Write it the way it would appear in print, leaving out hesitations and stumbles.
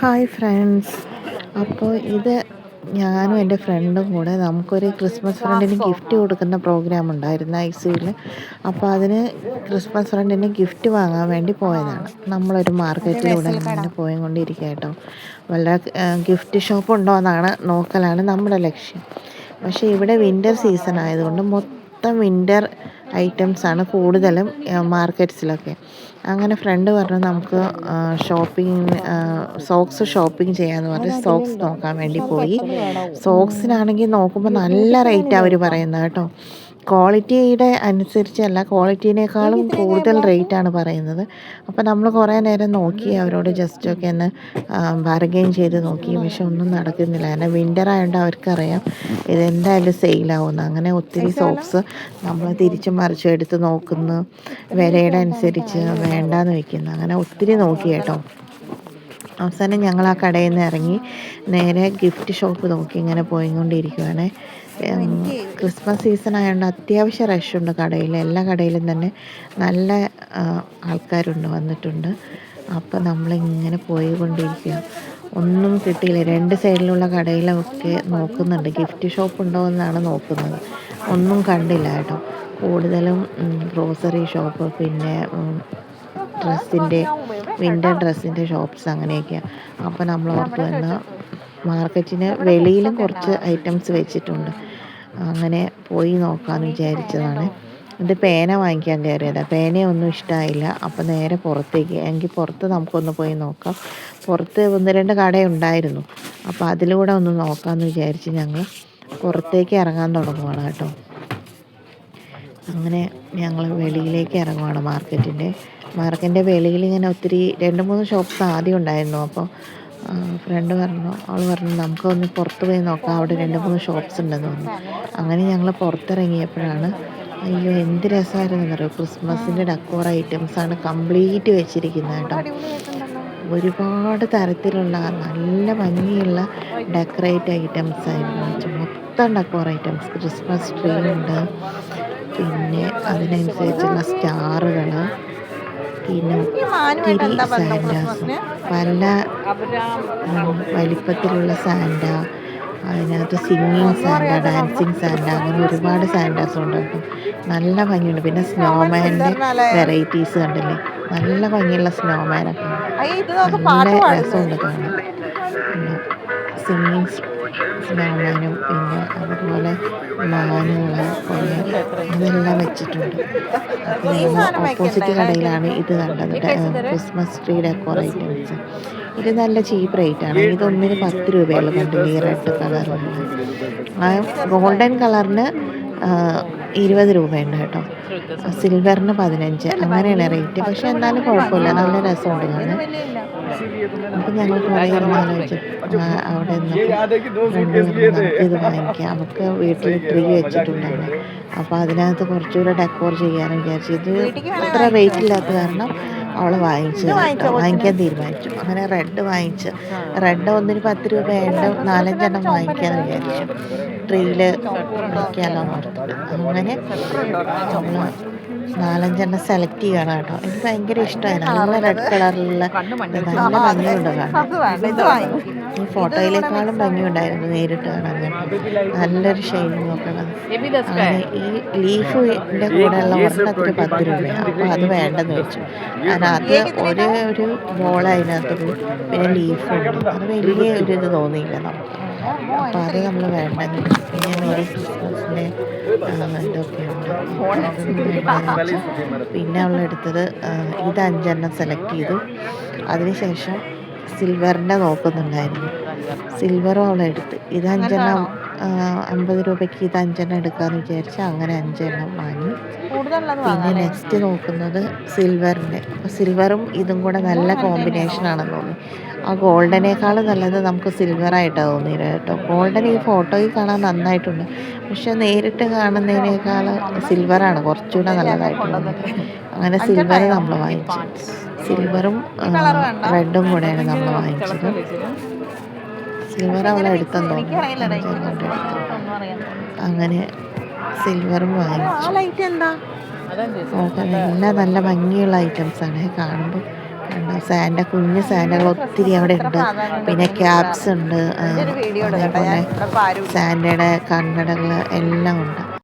Hi friends. അപ്പോൾ ഇത് ഞാനും എൻ്റെ ഫ്രണ്ടും കൂടെ നമുക്കൊരു ക്രിസ്മസ് ഫ്രണ്ടിന് ഗിഫ്റ്റ് കൊടുക്കുന്ന പ്രോഗ്രാം ഉണ്ടായിരുന്നു ഐസിയിൽ. അപ്പോൾ അതിന് ക്രിസ്മസ് ഫ്രണ്ടിന് ഗിഫ്റ്റ് വാങ്ങാൻ വേണ്ടി പോയതാണ്. നമ്മളൊരു മാർക്കറ്റിലൂടെ ഇങ്ങനെ പോയിക്കൊണ്ടിരിക്കുക കേട്ടോ. വല്ല ഗിഫ്റ്റ് ഷോപ്പ് ഉണ്ടോ എന്നാണ് നോക്കലാണ് നമ്മുടെ ലക്ഷ്യം. പക്ഷേ ഇവിടെ വിൻ്റർ സീസൺ ആയതുകൊണ്ട് മൊത്തം വിൻ്റർ ഐറ്റംസാണ് കൂടുതലും മാർക്കറ്റ്സിലൊക്കെ. അങ്ങനെ ഫ്രണ്ട് പറഞ്ഞു നമുക്ക് സോക്സ് ഷോപ്പിംഗ് ചെയ്യാമെന്ന് പറഞ്ഞ് സോക്സ് നോക്കാൻ വേണ്ടി പോയി. സോക്സിനാണെങ്കിൽ നോക്കുമ്പോൾ നല്ല റേറ്റ് അവർ പറയുന്നത് കേട്ടോ. ക്വാളിറ്റിയുടെ അനുസരിച്ചല്ല, ക്വാളിറ്റീനേക്കാളും കൂടുതൽ റേറ്റാണ് പറയുന്നത്. അപ്പോൾ നമ്മൾ കുറേ നേരം നോക്കി, അവരോട് ജസ്റ്റൊക്കെ ഒന്ന് ബാർഗെയിൻ ചെയ്ത് നോക്കി. പക്ഷെ ഒന്നും നടക്കുന്നില്ല. കാരണം വിൻ്റർ ആയതുകൊണ്ട് അവർക്കറിയാം ഇതെന്തായാലും സെയിലാവുമെന്ന്. അങ്ങനെ ഒത്തിരി സോക്സ് നമ്മൾ തിരിച്ചും മറിച്ചും എടുത്ത് നോക്കുന്നു, വിലയുടെ അനുസരിച്ച് വേണ്ടാന്ന് വെക്കുന്നു. അങ്ങനെ ഒത്തിരി നോക്കി കേട്ടോ. അവസാനം ഞങ്ങൾ ആ കടയിൽ നിന്ന് ഇറങ്ങി നേരെ ഗിഫ്റ്റ് ഷോപ്പ് നോക്കി ഇങ്ങനെ പോയിക്കൊണ്ടിരിക്കുകയാണ്. ക്രിസ്മസ് സീസൺ ആയതുകൊണ്ട് അത്യാവശ്യം റഷുണ്ട് കടയിൽ. എല്ലാ കടയിലും തന്നെ നല്ല ആൾക്കാരുണ്ട്, വന്നിട്ടുണ്ട്. അപ്പോൾ നമ്മളിങ്ങനെ പോയിക്കൊണ്ടിരിക്കുക. ഒന്നും കിട്ടിയില്ല. രണ്ട് സൈഡിലുള്ള കടയിലൊക്കെ നോക്കുന്നുണ്ട്, ഗിഫ്റ്റ് ഷോപ്പ് ഉണ്ടോ എന്നാണ് നോക്കുന്നത്. ഒന്നും കണ്ടില്ല കേട്ടോ. കൂടുതലും ഗ്രോസറി ഷോപ്പ്, പിന്നെ വിൻ്റർ ഡ്രസ്സിൻ്റെ ഷോപ്പ്സ് അങ്ങനെയൊക്കെയാണ്. അപ്പോൾ നമ്മൾ ഓർത്ത് വന്ന മാർക്കറ്റിന് വെളിയിലും കുറച്ച് ഐറ്റംസ് വെച്ചിട്ടുണ്ട്. അങ്ങനെ പോയി നോക്കാമെന്ന് വിചാരിച്ചതാണ്. ഇത് പേന വാങ്ങിക്കാൻ കയറിയതാണ്. പേനയൊന്നും ഇഷ്ടമായില്ല. അപ്പോൾ നേരെ പുറത്തേക്ക്, എങ്കിൽ പുറത്ത് നമുക്കൊന്ന് പോയി നോക്കാം. പുറത്ത് 1-2 കടയുണ്ടായിരുന്നു. അപ്പോൾ അതിലൂടെ ഒന്ന് നോക്കാമെന്ന് വിചാരിച്ച് ഞങ്ങൾ പുറത്തേക്ക് ഇറങ്ങാൻ തുടങ്ങുവാണ് കേട്ടോ. അങ്ങനെ ഞങ്ങൾ വെളിയിലേക്ക് ഇറങ്ങുവാണ്. മാർക്കറ്റിൻ്റെ വെളിയിൽ ഇങ്ങനെ ഒത്തിരി 2-3 ഷോപ്പ്സ് ആദ്യം ഉണ്ടായിരുന്നു. അപ്പോൾ അവൾ പറഞ്ഞു നമുക്കൊന്ന് പുറത്ത് പോയി നോക്കാം, അവിടെ 2-3 ഷോപ്പ്സ് ഉണ്ടെന്ന് പറഞ്ഞു. അങ്ങനെ ഞങ്ങൾ പുറത്തിറങ്ങിയപ്പോഴാണ്, അയ്യോ എന്ത് രസമായിരുന്നെന്നറിയോ, ക്രിസ്മസിൻ്റെ ഡെക്കോർ ഐറ്റംസാണ് കംപ്ലീറ്റ് വെച്ചിരിക്കുന്നത് കേട്ടോ. ഒരുപാട് തരത്തിലുള്ള നല്ല ഭംഗിയുള്ള ഡെക്കറേറ്റ് ഐറ്റംസ് ആയിരുന്നു. മൊത്തം ഡെക്കോർ ഐറ്റംസ്, ക്രിസ്മസ് ട്രീ ഉണ്ട്, പിന്നെ അതിനനുസരിച്ചുള്ള സ്റ്റാറുകൾ, പിന്നെ ഒത്തിരി സാൻഡാസ്, പല വലിപ്പത്തിലുള്ള സാൻഡ, അതിനകത്ത് സിംഗിങ് സാൻഡ, ഡാൻസിങ് സാൻഡ, അങ്ങനെ ഒരുപാട് സാൻഡാസ് ഉണ്ട് കേട്ടോ. നല്ല ഭംഗിയുണ്ട്. പിന്നെ സ്നോമാൻ്റെ വെറൈറ്റീസ് കണ്ടില്ലേ, നല്ല ഭംഗിയുള്ള സ്നോമാനൊക്കെ നല്ല രസമുണ്ട് കാണാൻ. പിന്നെ സിംഗിങ് സ്നോമാനും, പിന്നെ അതുപോലെ മാനുകൾ കുറേ അതെല്ലാം വെച്ചിട്ടുണ്ട്. അപ്പോൾ ഓപ്പോസിറ്റ് കടയിലാണ് ഇത് കണ്ടത്, ക്രിസ്മസ് ട്രീ ഡെക്കോർ ഐറ്റംസ്. ഇത് നല്ല ചീപ്പ് റേറ്റാണ്. ഇതൊന്നിന് 10 രൂപയുള്ളൂ. കണ്ടില്ലേ ഈ റെഡ് കളറുണ്ട്. ആ ഗോൾഡൻ കളറിന് 20 രൂപയുണ്ട് കേട്ടോ. സിൽവറിന് 15, അങ്ങനെയാണ് റേറ്റ്. പക്ഷേ എന്നാലും കുഴപ്പമില്ല, നല്ല രസമുണ്ട് കാണാൻ. അപ്പം ഞങ്ങൾ കുറേ ആലോചിച്ചു. അവിടെ നമുക്കിത് വാങ്ങിക്കാം, നമുക്ക് വീട്ടിൽ ട്രീ വെച്ചിട്ടുണ്ടായിരുന്നു. അപ്പോൾ അതിനകത്ത് കുറച്ചുകൂടെ ഡെക്കോർ ചെയ്യാമെന്ന് വിചാരിച്ചു. ഇത് അത്ര റേറ്റ് ഇല്ലാത്ത കാരണം അവൾ വാങ്ങിക്കാൻ തീരുമാനിച്ചു. അങ്ങനെ റെഡ് വാങ്ങിച്ച്, റെഡ് ഒന്നിന് 10 രൂപയുണ്ട്. 4-5 വാങ്ങിക്കാമെന്ന് വിചാരിച്ചു, ട്രീയിൽ വയ്ക്കാമല്ലോ എന്ന് ഓർത്തിട്ട്. അങ്ങനെ നമ്മൾ 4-5 സെലക്ട് ചെയ്യുകയാണ് കേട്ടോ. എനിക്ക് ഭയങ്കര ഇഷ്ടമായി. നല്ല റെഡ് കളറിലുള്ള നല്ല ഭംഗിയുണ്ട് കാണാൻ. ഈ ഫോട്ടോയിലേക്കാളും ഭംഗിയുണ്ടായിരുന്നു നേരിട്ട് കാണാൻ. നല്ലൊരു ഷെയ്ഡിങ് ഒക്കെ ഉള്ളത്. അങ്ങനെ ഈ ലീഫിൻ്റെ കൂടെയുള്ള ഒരെണ്ണത്തിന് 10 രൂപയാണ്. അപ്പോൾ അത് വേണ്ടെന്ന് വെച്ചു. അതിനകത്ത് ഒരു ബോൾ അതിനകത്ത്, പിന്നെ ലീഫുണ്ട്. അത് വലിയ ഒരു ഇത് തോന്നിയില്ല നമുക്ക്. അപ്പോൾ അത് നമ്മൾ വേണ്ടെന്ന് വെച്ചു. പിന്നെ മേരി ക്രിസ്മസിൻ്റെ ഇതൊക്കെയുണ്ട്. പിന്നെ അവളെടുത്തത് ഇത് 5 സെലക്ട് ചെയ്തു. അതിനുശേഷം സിൽവറിൻ്റെ നോക്കുന്നുണ്ടായിരുന്നു. സിൽവറും അവളെടുത്ത്. ഇത് 5 50 രൂപയ്ക്ക് ഇത് 5 എടുക്കാമെന്ന് വിചാരിച്ച് അങ്ങനെ 5 വാങ്ങി. പിന്നെ നെക്സ്റ്റ് നോക്കുന്നത് സിൽവറിൻ്റെ. അപ്പോൾ സിൽവറും ഇതും കൂടെ നല്ല കോമ്പിനേഷനാണെന്ന് തോന്നി. ആ ഗോൾഡനേക്കാളും നല്ലത് നമുക്ക് സിൽവറായിട്ടാണ് തോന്നിയത് കേട്ടോ. ഗോൾഡൻ ഈ ഫോട്ടോയിൽ കാണാൻ നന്നായിട്ടുണ്ട്, പക്ഷെ നേരിട്ട് കാണുന്നതിനേക്കാൾ സിൽവറാണ് കുറച്ചുകൂടെ നല്ലതായിട്ടുള്ളത്. അങ്ങനെ സിൽവർ നമ്മൾ വാങ്ങിച്ചു. സിൽവറും റെഡും കൂടെയാണ് നമ്മൾ വാങ്ങിച്ചത്. സിൽവർ അവളെ എടുത്തെന്ന് തോന്നുന്നു. അങ്ങനെ സിൽവറും വാങ്ങിച്ചു. എല്ലാം നല്ല ഭംഗിയുള്ള ഐറ്റംസാണ്. കാണുമ്പോൾ സാൻഡ കുഞ്ഞ് സാൻഡകൾ ഒത്തിരി അവിടെ ഉണ്ട്. പിന്നെ ക്യാപ്സ് ഉണ്ട്, അതേപോലെ സാൻഡയുടെ കണ്ണടകൾ എല്ലാം ഉണ്ട്.